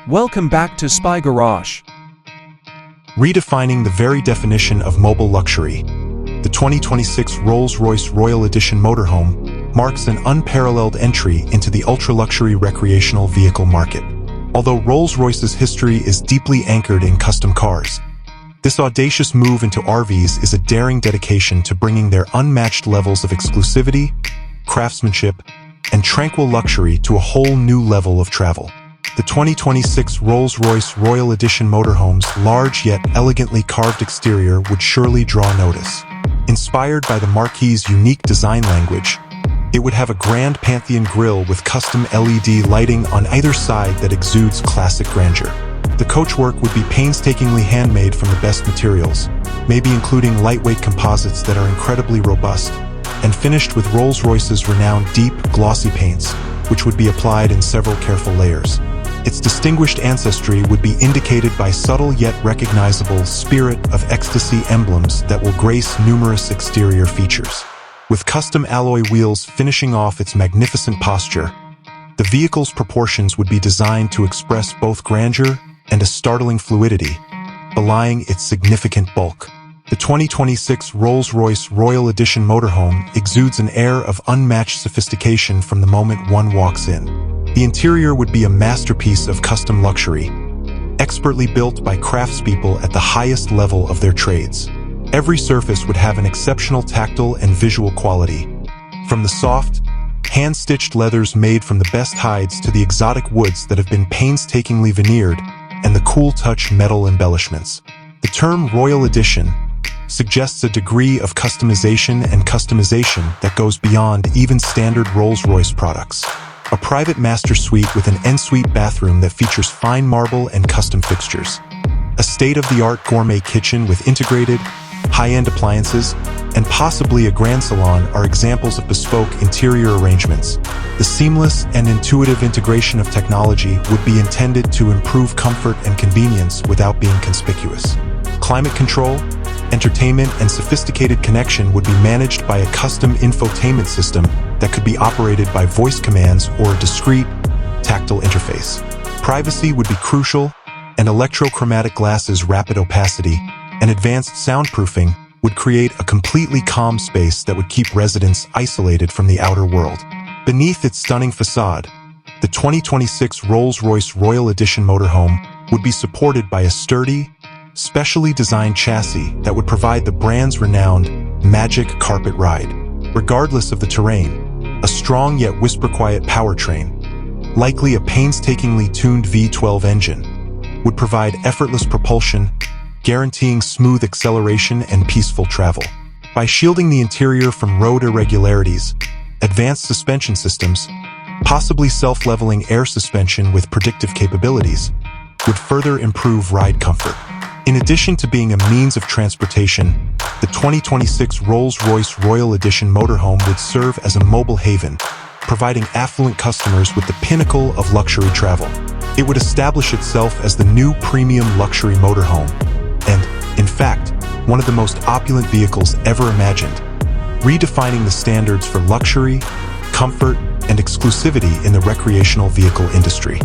Welcome back to Spy Garage. Redefining the very definition of mobile luxury, the 2026 Rolls-Royce Royal Edition Motorhome marks an unparalleled entry into the ultra-luxury recreational vehicle market. Although Rolls-Royce's history is deeply anchored in custom cars, this audacious move into RVs is a daring dedication to bringing their unmatched levels of exclusivity, craftsmanship, and tranquil luxury to a whole new level of travel. The 2026 Rolls-Royce Royal Edition Motorhome's large yet elegantly carved exterior would surely draw notice. Inspired by the Marquis's unique design language, it would have a grand Pantheon grille with custom LED lighting on either side that exudes classic grandeur. The coachwork would be painstakingly handmade from the best materials, maybe including lightweight composites that are incredibly robust, and finished with Rolls-Royce's renowned deep, glossy paints, which would be applied in several careful layers. Its distinguished ancestry would be indicated by subtle yet recognizable Spirit of Ecstasy emblems that will grace numerous exterior features. With custom alloy wheels finishing off its magnificent posture, the vehicle's proportions would be designed to express both grandeur and a startling fluidity, belying its significant bulk. The 2026 Rolls-Royce Royal Edition Motorhome exudes an air of unmatched sophistication from the moment one walks in. The interior would be a masterpiece of custom luxury, expertly built by craftspeople at the highest level of their trades. Every surface would have an exceptional tactile and visual quality, from the soft, hand-stitched leathers made from the best hides to the exotic woods that have been painstakingly veneered and the cool-touch metal embellishments. The term Royal Edition suggests a degree of customization that goes beyond even standard Rolls-Royce products. A private master suite with an ensuite bathroom that features fine marble and custom fixtures. A state-of-the-art gourmet kitchen with integrated, high-end appliances, and possibly a grand salon are examples of bespoke interior arrangements. The seamless and intuitive integration of technology would be intended to improve comfort and convenience without being conspicuous. Climate control, entertainment, and sophisticated connection would be managed by a custom infotainment system that could be operated by voice commands or a discrete, tactile interface. Privacy would be crucial, and electrochromatic glass's rapid opacity and advanced soundproofing would create a completely calm space that would keep residents isolated from the outer world. Beneath its stunning facade, the 2026 Rolls-Royce Royal Edition Motorhome would be supported by a sturdy, specially designed chassis that would provide the brand's renowned magic carpet ride. Regardless of the terrain, a strong yet whisper-quiet powertrain, likely a painstakingly tuned V12 engine, would provide effortless propulsion, guaranteeing smooth acceleration and peaceful travel. By shielding the interior from road irregularities, advanced suspension systems, possibly self-leveling air suspension with predictive capabilities, would further improve ride comfort. In addition to being a means of transportation, the 2026 Rolls-Royce Royal Edition Motorhome would serve as a mobile haven, providing affluent customers with the pinnacle of luxury travel. It would establish itself as the new premium luxury motorhome, and, in fact, one of the most opulent vehicles ever imagined, redefining the standards for luxury, comfort, and exclusivity in the recreational vehicle industry.